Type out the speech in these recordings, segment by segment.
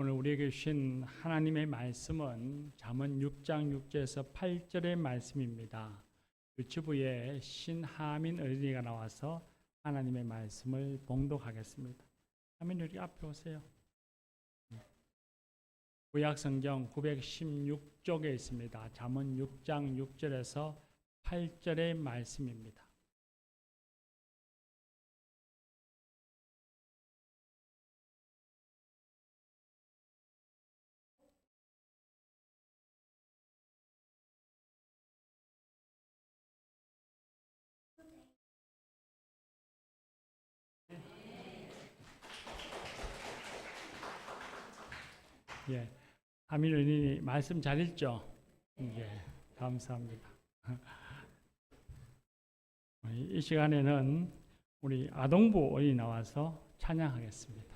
오늘 우리에게 주신 하나님의 말씀은 잠언 6장 6절에서 8절의 말씀입니다. 유튜브에 신하민 어린이가 나와서 하나님의 말씀을 봉독하겠습니다. 하민 여기 앞에 오세요. 구약성경 916쪽에 있습니다. 잠언 6장 6절에서 8절의 말씀입니다. 예, 하민 어린이 말씀 잘 읽죠? 예, 감사합니다. 이 시간에는 우리 아동부 어린이 나와서 찬양하겠습니다.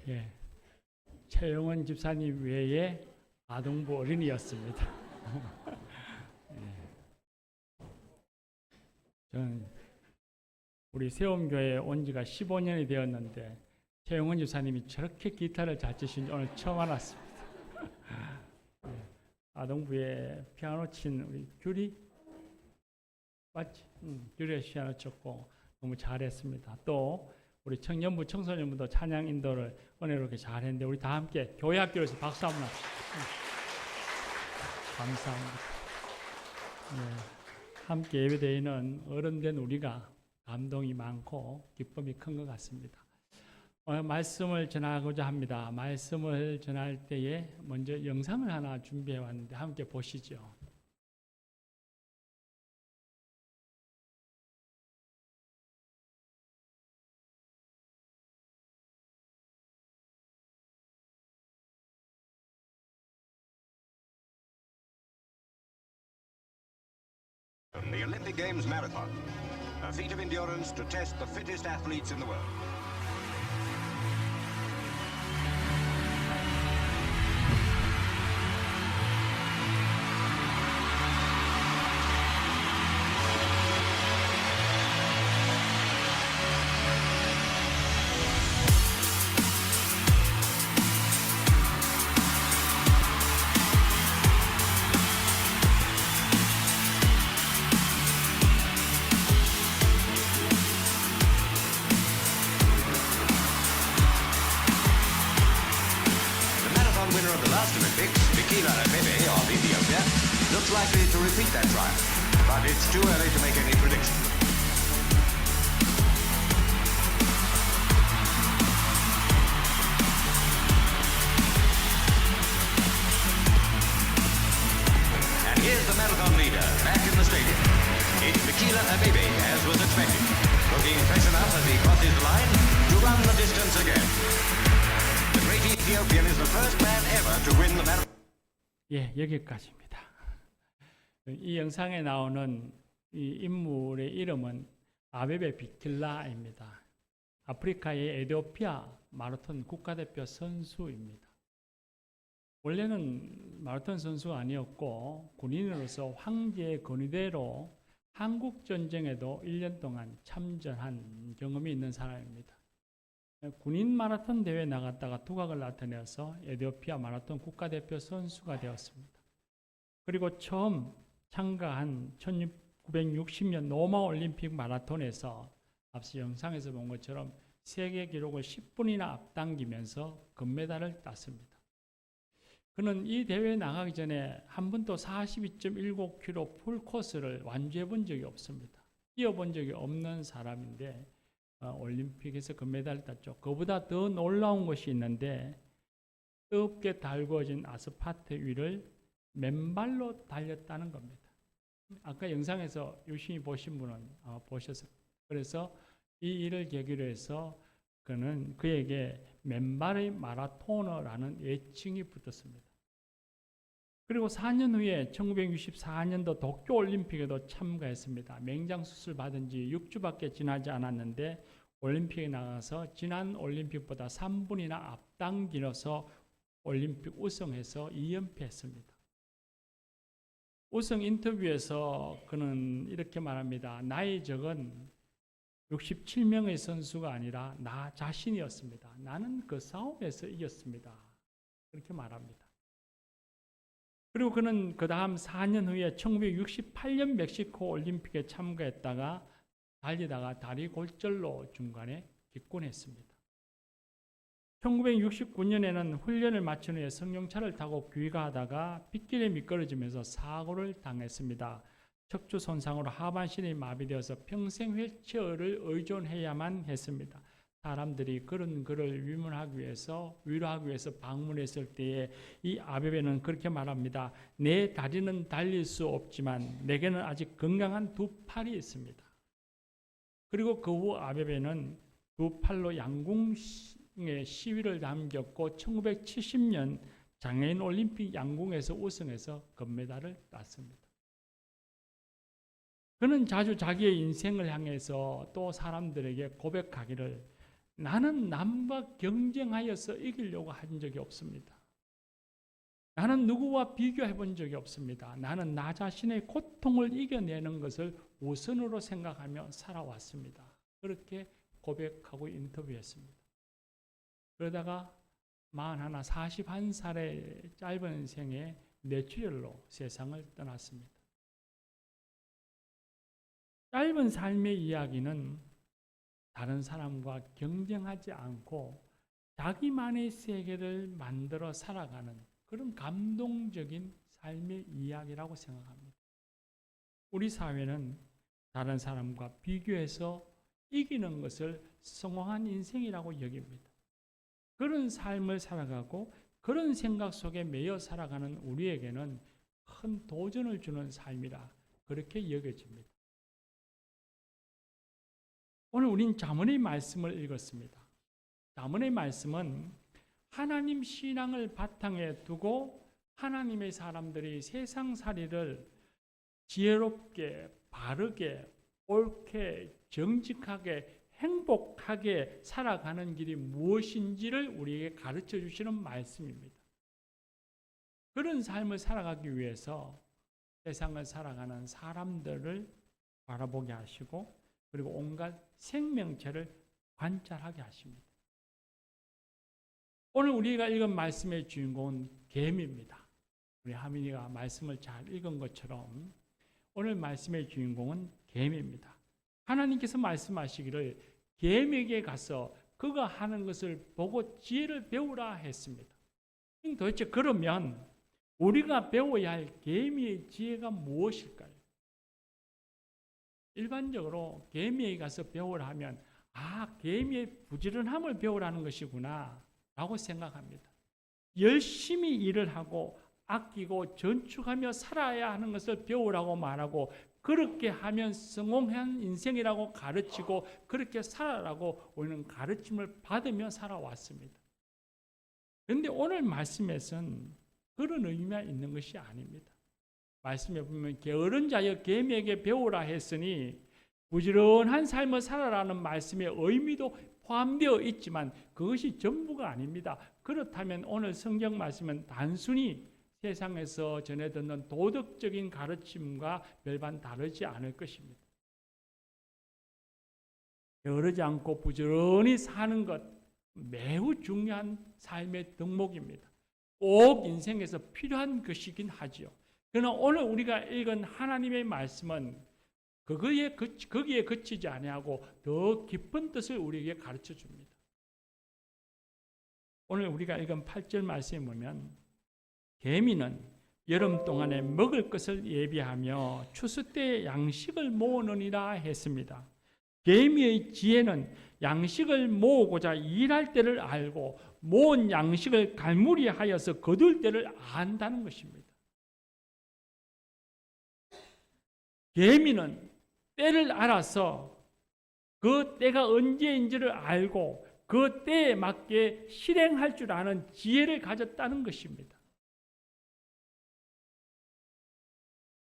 예, 최영원 집사님 외에 아동부 어린이였습니다. 예. 저는 우리 세움교회에 온 지가 15년이 되었는데 최영원 집사님이 저렇게 기타를 잘 치신 줄 오늘 처음 알았습니다. 예. 아동부에 피아노 친 우리 규리 맞지? 규리가 피아노 쳤고 너무 잘했습니다. 또 우리 청년부, 청소년부도 찬양 인도를 은혜롭게 잘했는데 우리 다 함께 교회 학교에서 박수 한번 합시다. 감사합니다. 네, 함께 예배드리는 어른된 우리가 감동이 많고 기쁨이 큰 것 같습니다. 오늘 말씀을 전하고자 합니다. 말씀을 전할 때에 먼저 영상을 하나 준비해 왔는데 함께 보시죠. The Olympic Games Marathon, a feat of endurance to test the fittest athletes in the world. to repeat that trial, but it's too early to make any prediction. And here's the marathon leader back in the stadium. It's Mikila Abebe, as was expected, looking fresh enough as he crosses the line to run the distance again. The great Ethiopian is the first man ever to win the marathon. 예, 여기까지입니다. 이 영상에 나오는 이 인물의 이름은 아베베 비킬라입니다. 아프리카의 에티오피아 마라톤 국가대표 선수입니다. 원래는 마라톤 선수가 아니었고 군인으로서 황제의 건의대로 한국전쟁에도 1년 동안 참전한 경험이 있는 사람입니다. 군인 마라톤 대회에 나갔다가 두각을 나타내어서 에티오피아 마라톤 국가대표 선수가 되었습니다. 그리고 처음 참가한 1960년 로마 올림픽 마라톤에서 앞서 영상에서 본 것처럼 세계 기록을 10분이나 앞당기면서 금메달을 땄습니다. 그는 이 대회에 나가기 전에 한 번도 42.19km 풀코스를 완주해 본 적이 없습니다. 뛰어본 적이 없는 사람인데 올림픽에서 금메달을 땄죠. 그보다 더 놀라운 것이 있는데 뜨겁게 달구어진 아스팔트 위를 맨발로 달렸다는 겁니다. 아까 영상에서 유심히 보신 분은 보셨을 거예요. 그래서 이 일을 계기로 해서 그에게 맨발의 마라토너라는 애칭이 붙었습니다. 그리고 4년 후에 1964년도 도쿄올림픽에도 참가했습니다. 맹장수술 받은 지 6주밖에 지나지 않았는데 올림픽에 나가서 지난 올림픽보다 3분이나 앞당기면서 올림픽 우승해서 2연패했습니다. 우승 인터뷰에서 그는 이렇게 말합니다. 나의 적은 67명의 선수가 아니라 나 자신이었습니다. 나는 그 싸움에서 이겼습니다. 그렇게 말합니다. 그리고 그는 그 다음 4년 후에 1968년 멕시코 올림픽에 참가했다가 달리다가 다리 골절로 중간에 기권했습니다. 1969년에는 훈련을 마친 후에 승용차를 타고 귀가하다가 빗길에 미끄러지면서 사고를 당했습니다. 척추 손상으로 하반신이 마비되어서 평생 휠체어를 의존해야만 했습니다. 사람들이 그런 그를 위로하기 위해서 방문했을 때에 이 아베베는 그렇게 말합니다. 내 다리는 달릴 수 없지만 내게는 아직 건강한 두 팔이 있습니다. 그리고 그 후 아베베는 두 팔로 양궁의 시위를 남겼고 1970년 장애인 올림픽 양궁에서 우승해서 금메달을 땄습니다. 그는 자주 자기의 인생을 향해서 또 사람들에게 고백하기를 나는 남과 경쟁하여서 이기려고 한 적이 없습니다. 나는 누구와 비교해 본 적이 없습니다. 나는 나 자신의 고통을 이겨내는 것을 우선으로 생각하며 살아왔습니다. 그렇게 고백하고 인터뷰했습니다. 그러다가 41살의 짧은 생에 뇌출혈로 세상을 떠났습니다. 짧은 삶의 이야기는 다른 사람과 경쟁하지 않고 자기만의 세계를 만들어 살아가는 그런 감동적인 삶의 이야기라고 생각합니다. 우리 사회는 다른 사람과 비교해서 이기는 것을 성공한 인생이라고 여깁니다. 그런 삶을 살아가고 그런 생각 속에 매여 살아가는 우리에게는 큰 도전을 주는 삶이라 그렇게 여겨집니다. 오늘 우린 잠언의 말씀을 읽었습니다. 잠언의 말씀은 하나님 신앙을 바탕에 두고 하나님의 사람들이 세상살이를 지혜롭게, 바르게, 옳게, 정직하게, 행복하게 살아가는 길이 무엇인지를 우리에게 가르쳐 주시는 말씀입니다. 그런 삶을 살아가기 위해서 세상을 살아가는 사람들을 바라보게 하시고 그리고 온갖 생명체를 관찰하게 하십니다. 오늘 우리가 읽은 말씀의 주인공은 뱀입니다. 우리 하민이가 말씀을 잘 읽은 것처럼 오늘 말씀의 주인공은 뱀입니다. 하나님께서 말씀하시기를 뱀에게 가서 그가 하는 것을 보고 지혜를 배우라 했습니다. 도대체 그러면 우리가 배워야 할 계미의 지혜가 무엇일까요? 일반적으로 계미에 가서 배우라 하면 계미의 부지런함을 배우라는 것이구나 라고 생각합니다. 열심히 일을 하고 아끼고 전축하며 살아야 하는 것을 배우라고 말하고 그렇게 하면 성공한 인생이라고 가르치고 그렇게 살아라고 우리는 가르침을 받으며 살아왔습니다. 그런데 오늘 말씀에서는 그런 의미가 있는 것이 아닙니다. 말씀에 보면 게으른 자여 계미에게 배우라 했으니 부지런한 삶을 살아라는 말씀의 의미도 포함되어 있지만 그것이 전부가 아닙니다. 그렇다면 오늘 성경 말씀은 단순히 세상에서 전해 듣는 도덕적인 가르침과 별반 다르지 않을 것입니다. 게으르지 않고 부지런히 사는 것 매우 중요한 삶의 덕목입니다. 꼭 인생에서 필요한 것이긴 하지요. 그러나 오늘 우리가 읽은 하나님의 말씀은 거기에 그치지 아니하고 더 깊은 뜻을 우리에게 가르쳐 줍니다. 오늘 우리가 읽은 8절 말씀에 보면 개미는 여름 동안에 먹을 것을 예비하며 추수 때에 양식을 모으느니라 했습니다. 개미의 지혜는 양식을 모으고자 일할 때를 알고 모은 양식을 갈무리하여서 거둘 때를 안다는 것입니다. 개미는 때를 알아서 그 때가 언제인지를 알고 그 때에 맞게 실행할 줄 아는 지혜를 가졌다는 것입니다.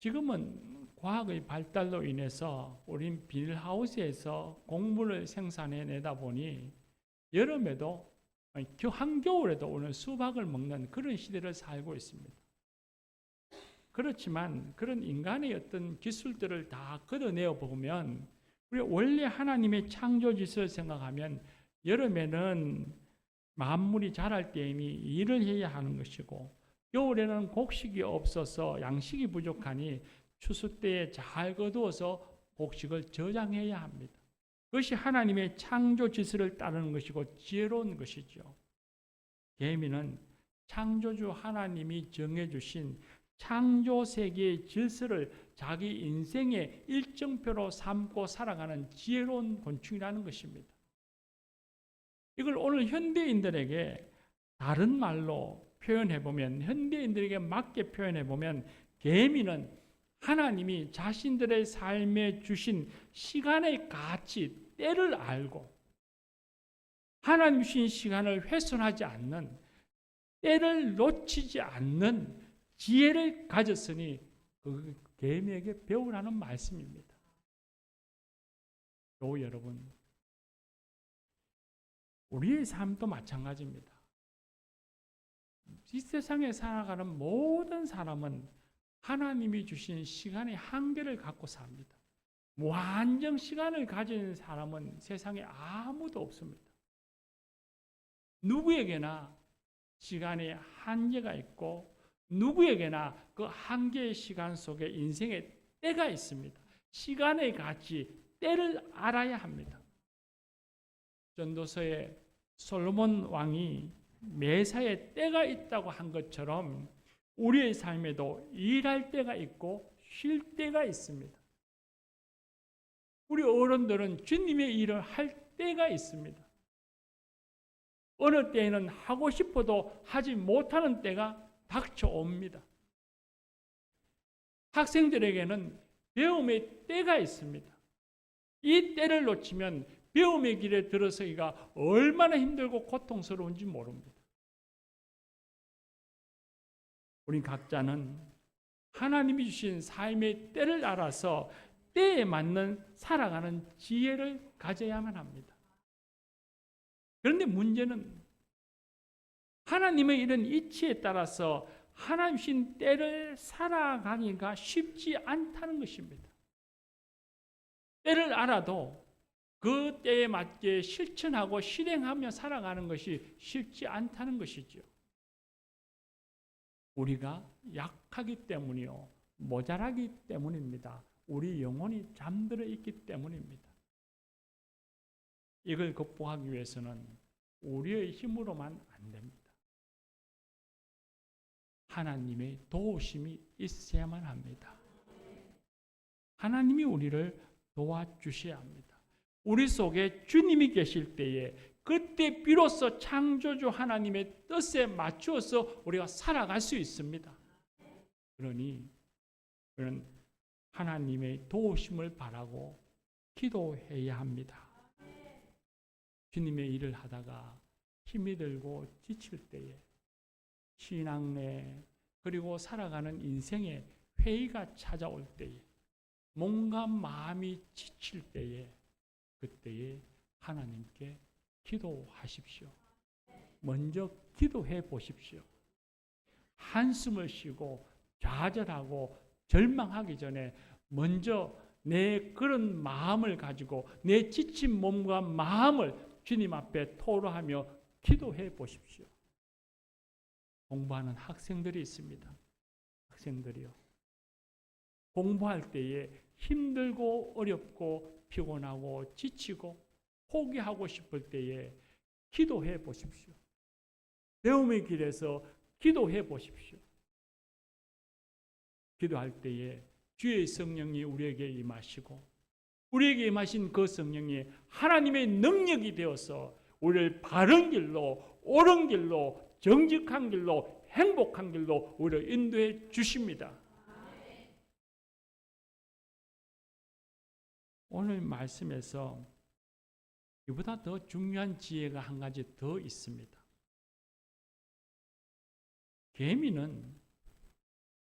지금은 과학의 발달로 인해서 우린 비닐하우스에서 곡물을 생산해내다 보니 여름에도 한겨울에도 오늘 수박을 먹는 그런 시대를 살고 있습니다. 그렇지만 그런 인간의 어떤 기술들을 다 걷어내어 보면 우리 원래 하나님의 창조짓을 생각하면 여름에는 만물이 자랄 때이니 일을 해야 하는 것이고 겨울에는 곡식이 없어서 양식이 부족하니 추수 때에 잘 거두어서 곡식을 저장해야 합니다. 그것이 하나님의 창조짓을 따르는 것이고 지혜로운 것이죠. 개미는 창조주 하나님이 정해주신 창조 세계의 질서를 자기 인생의 일정표로 삼고 살아가는 지혜로운 곤충이라는 것입니다. 이걸 오늘 현대인들에게 다른 말로 표현해보면, 현대인들에게 맞게 표현해보면 개미는 하나님이 자신들의 삶에 주신 시간의 가치, 때를 알고 하나님 주신 시간을 훼손하지 않는, 때를 놓치지 않는 지혜를 가졌으니 그 개미에게 배우라는 말씀입니다. 또 여러분, 우리의 삶도 마찬가지입니다. 이 세상에 살아가는 모든 사람은 하나님이 주신 시간의 한계를 갖고 삽니다. 무한정 시간을 가진 사람은 세상에 아무도 없습니다. 누구에게나 시간의 한계가 있고 누구에게나 그 한계의 시간 속에 인생의 때가 있습니다. 시간의 가치, 때를 알아야 합니다. 전도서에 솔로몬 왕이 매사에 때가 있다고 한 것처럼 우리의 삶에도 일할 때가 있고 쉴 때가 있습니다. 우리 어른들은 주님의 일을 할 때가 있습니다. 어느 때에는 하고 싶어도 하지 못하는 때가 닥쳐옵니다. 학생들에게는 배움의 때가 있습니다. 이 때를 놓치면 배움의 길에 들어서기가 얼마나 힘들고 고통스러운지 모릅니다. 우리 각자는 하나님이 주신 삶의 때를 알아서 때에 맞는 살아가는 지혜를 가져야만 합니다. 그런데 문제는 하나님의 이런 이치에 따라서 하나님 주신 때를 살아가기가 쉽지 않다는 것입니다. 때를 알아도 그 때에 맞게 실천하고 실행하며 살아가는 것이 쉽지 않다는 것이죠. 우리가 약하기 때문이요, 모자라기 때문입니다. 우리 영혼이 잠들어 있기 때문입니다. 이걸 극복하기 위해서는 우리의 힘으로만 안 됩니다. 하나님의 도우심이 있어야만 합니다. 하나님이 우리를 도와주셔야 합니다. 우리 속에 주님이 계실 때에 그때 비로소 창조주 하나님의 뜻에 맞추어서 우리가 살아갈 수 있습니다. 그러니 우리는 하나님의 도우심을 바라고 기도해야 합니다. 주님의 일을 하다가 힘이 들고 지칠 때에 신앙에 그리고 살아가는 인생에 회의가 찾아올 때에 몸과 마음이 지칠 때에 그때에 하나님께 기도하십시오. 먼저 기도해 보십시오. 한숨을 쉬고 좌절하고 절망하기 전에 먼저 내 그런 마음을 가지고 내 지친 몸과 마음을 주님 앞에 토로하며 기도해 보십시오. 공부하는 학생들이 있습니다. 학생들이요. 공부할 때에 힘들고 어렵고 피곤하고 지치고 포기하고 싶을 때에 기도해 보십시오. 배움의 길에서 기도해 보십시오. 기도할 때에 주의 성령이 우리에게 임하시고 우리에게 임하신 그 성령이 하나님의 능력이 되어서 우리를 바른 길로 옳은 길로 정직한 길로 행복한 길로 우리를 인도해 주십니다. 오늘 말씀에서 이보다 더 중요한 지혜가 한 가지 더 있습니다. 개미는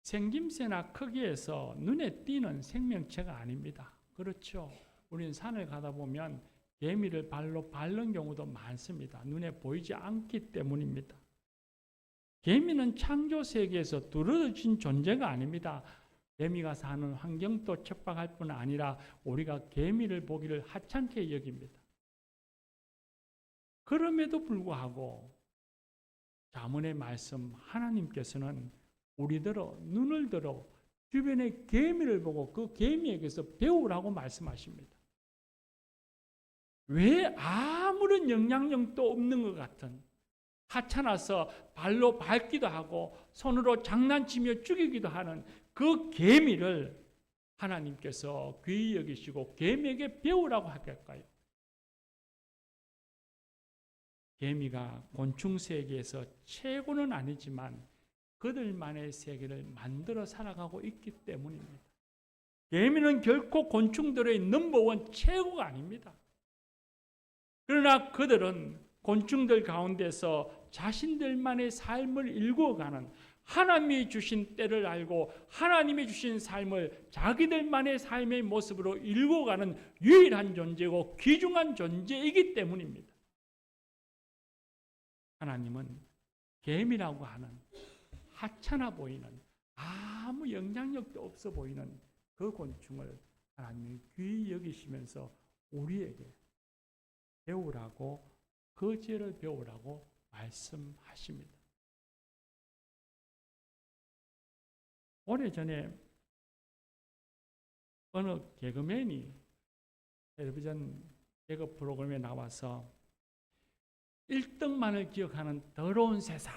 생김새나 크기에서 눈에 띄는 생명체가 아닙니다. 그렇죠? 우리는 산을 가다 보면 개미를 발로 밟는 경우도 많습니다. 눈에 보이지 않기 때문입니다. 개미는 창조 세계에서 두루져진 존재가 아닙니다. 개미가 사는 환경도 척박할 뿐 아니라 우리가 개미를 보기를 하찮게 여깁니다. 그럼에도 불구하고 잠언의 말씀 하나님께서는 우리들어 눈을 들어 주변의 개미를 보고 그 개미에게서 배우라고 말씀하십니다. 왜 아무런 영향력도 없는 것 같은 하찮아서 발로 밟기도 하고 손으로 장난치며 죽이기도 하는 그 개미를 하나님께서 귀히 여기시고 개미에게 배우라고 하실까요? 개미가 곤충 세계에서 최고는 아니지만 그들만의 세계를 만들어 살아가고 있기 때문입니다. 개미는 결코 곤충들의 넘버원 최고가 아닙니다. 그러나 그들은 곤충들 가운데서 자신들만의 삶을 일구어가는 하나님이 주신 때를 알고 하나님이 주신 삶을 자기들만의 삶의 모습으로 일구어가는 유일한 존재고 귀중한 존재이기 때문입니다. 하나님은 개미라고 하는 하찮아 보이는 아무 영향력도 없어 보이는 그 곤충을 하나님이 귀히 여기시면서 우리에게 배우라고 그 지혜를 배우라고 말씀하십니다. 오래전에 어느 개그맨이 텔레비전 개그 프로그램에 나와서 1등만을 기억하는 더러운 세상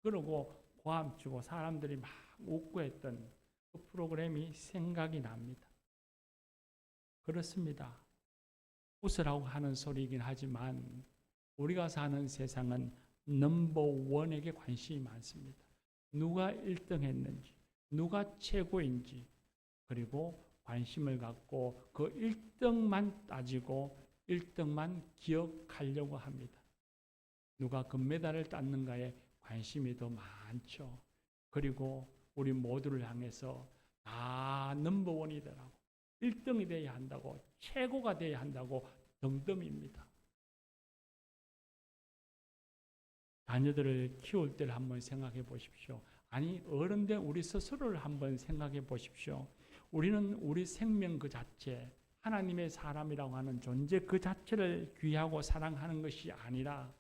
그러고 고함치고 사람들이 막 웃고 했던 그 프로그램이 생각이 납니다. 그렇습니다. 웃으라고 하는 소리이긴 하지만 우리가 사는 세상은 넘버원에게 관심이 많습니다. 누가 1등 했는지, 누가 최고인지, 그리고 관심을 갖고 그 1등만 따지고 1등만 기억하려고 합니다. 누가 금메달을 땄는가에 관심이 더 많죠. 그리고 우리 모두를 향해서 다 넘버원이더라고 1등이 되어야 한다고 최고가 되어야 한다고 덤덤입니다. 자녀들을 키울 때를 한번 생각해 보십시오. 아니 어른된 우리 스스로를 한번 생각해 보십시오. 우리는 우리 생명 그 자체 하나님의 사람이라고 하는 존재 그 자체를 귀하고 사랑하는 것이 아니라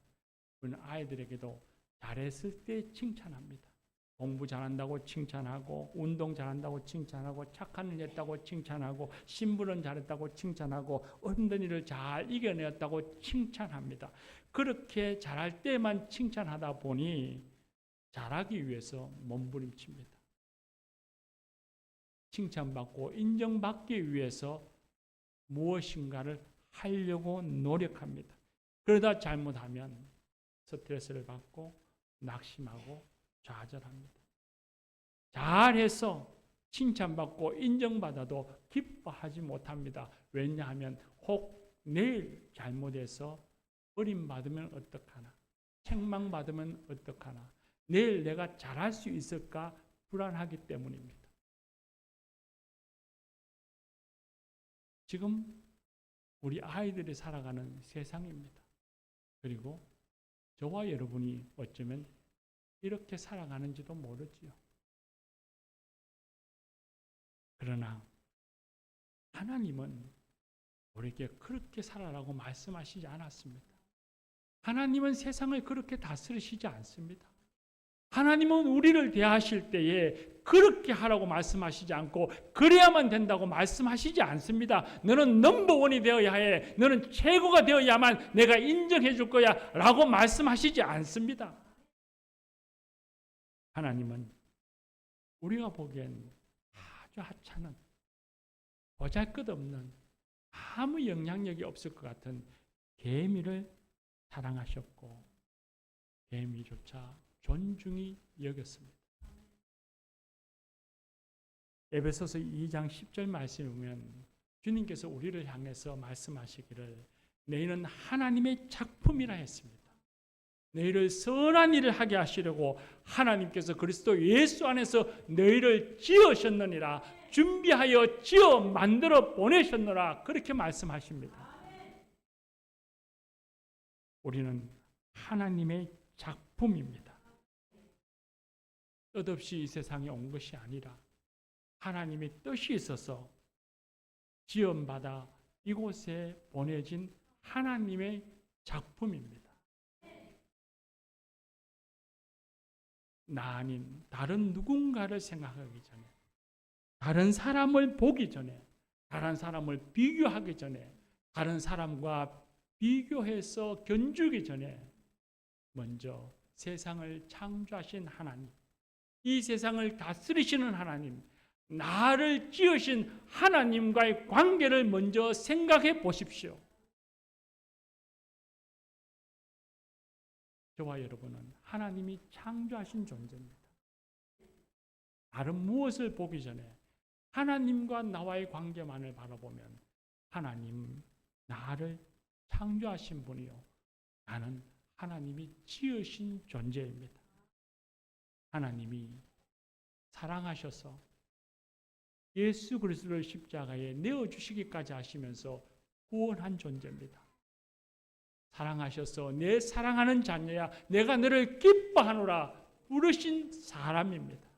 우리는 아이들에게도 잘했을 때 칭찬합니다. 공부 잘한다고 칭찬하고 운동 잘한다고 칭찬하고 착한 일 했다고 칭찬하고 신부는 잘했다고 칭찬하고 힘든 일을 잘 이겨냈다고 칭찬합니다. 그렇게 잘할 때만 칭찬하다 보니 잘하기 위해서 몸부림칩니다. 칭찬받고 인정받기 위해서 무엇인가를 하려고 노력합니다. 그러다 잘못하면 스트레스를 받고 낙심하고 좌절합니다. 잘해서 칭찬받고 인정받아도 기뻐하지 못합니다. 왜냐하면 혹 내일 잘못해서 버림받으면 어떡하나, 책망받으면 어떡하나, 내일 내가 잘할 수 있을까 불안하기 때문입니다. 지금 우리 아이들이 살아가는 세상입니다. 그리고 저와 여러분이 어쩌면 이렇게 살아가는지도 모르지요. 그러나 하나님은 우리에게 그렇게 살아라고 말씀하시지 않았습니다. 하나님은 세상을 그렇게 다스리시지 않습니다. 하나님은 우리를 대하실 때에 그렇게 하라고 말씀하시지 않고 그래야만 된다고 말씀하시지 않습니다. 너는 넘버원이 되어야 해. 너는 최고가 되어야만 내가 인정해 줄 거야 라고 말씀하시지 않습니다. 하나님은 우리가 보기엔 아주 하찮은, 보잘것없는, 아무 영향력이 없을 것 같은 개미를 사랑하셨고 개미조차 존중히 여겼습니다. 에베소서 2장 10절 말씀을 보면 주님께서 우리를 향해서 말씀하시기를 너희는 하나님의 작품이라 했습니다. 너희를 선한 일을 하게 하시려고 하나님께서 그리스도 예수 안에서 너희를 지으셨느니라, 준비하여 지어 만들어 보내셨노라, 그렇게 말씀하십니다. 우리는 하나님의 작품입니다. 뜻없이 이 세상에 온 것이 아니라 하나님의 뜻이 있어서 지원받아 이곳에 보내진 하나님의 작품입니다. 나 아닌 다른 누군가를 생각하기 전에, 다른 사람을 보기 전에, 다른 사람을 비교하기 전에, 다른 사람과 비교해서 견주기 전에 먼저 세상을 창조하신 하나님, 이 세상을 다스리시는 하나님, 나를 지으신 하나님과의 관계를 먼저 생각해 보십시오. 저와 여러분은 하나님이 창조하신 존재입니다. 다른 무엇을 보기 전에 하나님과 나와의 관계만을 바라보면 하나님, 나를 창조하신 분이요, 나는 하나님이 지으신 존재입니다. 하나님이 사랑하셔서 예수 그리스도를 십자가에 내어주시기까지 하시면서 구원한 존재입니다. 사랑하셔서 내 사랑하는 자녀야 내가 너를 기뻐하노라 부르신 사람입니다.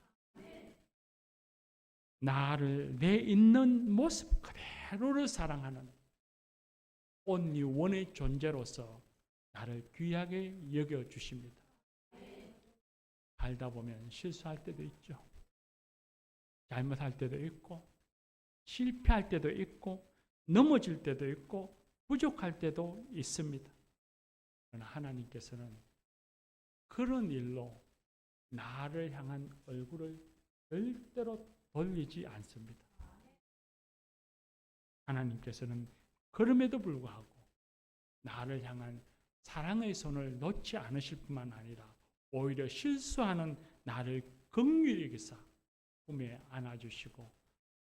나를 내 있는 모습 그대로를 사랑하는 온리 원의 존재로서 나를 귀하게 여겨주십니다. 살다 보면 실수할 때도 있죠. 잘못할 때도 있고, 실패할 때도 있고, 넘어질 때도 있고, 부족할 때도 있습니다. 그러나 하나님께서는 그런 일로 나를 향한 얼굴을 절대로 돌리지 않습니다. 하나님께서는 그럼에도 불구하고 나를 향한 사랑의 손을 놓지 않으실 뿐만 아니라 오히려 실수하는 나를 긍휼히 여기사 품에 안아주시고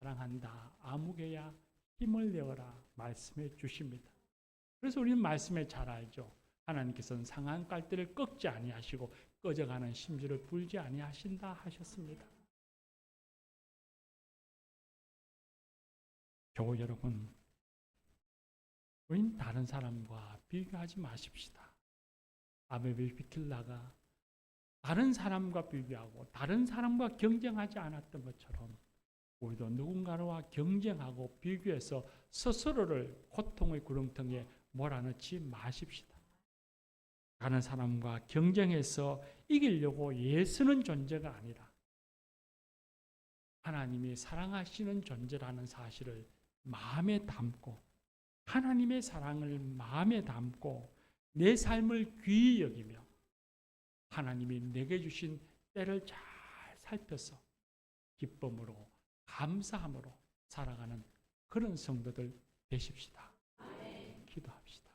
사랑한다, 아무개야 힘을 내어라 말씀해 주십니다. 그래서 우리는 말씀에 잘 알죠. 하나님께서는 상한 깔대를 꺾지 아니하시고 꺼져가는 심지를 불지 아니하신다 하셨습니다. 교우 여러분, 우린 다른 사람과 비교하지 마십시다. 아벨 비킬라가 다른 사람과 비교하고 다른 사람과 경쟁하지 않았던 것처럼 우리도 누군가와 경쟁하고 비교해서 스스로를 고통의 구렁텅이에 몰아넣지 마십시다. 다른 사람과 경쟁해서 이기려고 애쓰는 존재가 아니라 하나님이 사랑하시는 존재라는 사실을 마음에 담고 하나님의 사랑을 마음에 담고 내 삶을 귀히 여기며 하나님이 내게 주신 때를 잘 살펴서 기쁨으로 감사함으로 살아가는 그런 성도들 되십시다. 기도합시다.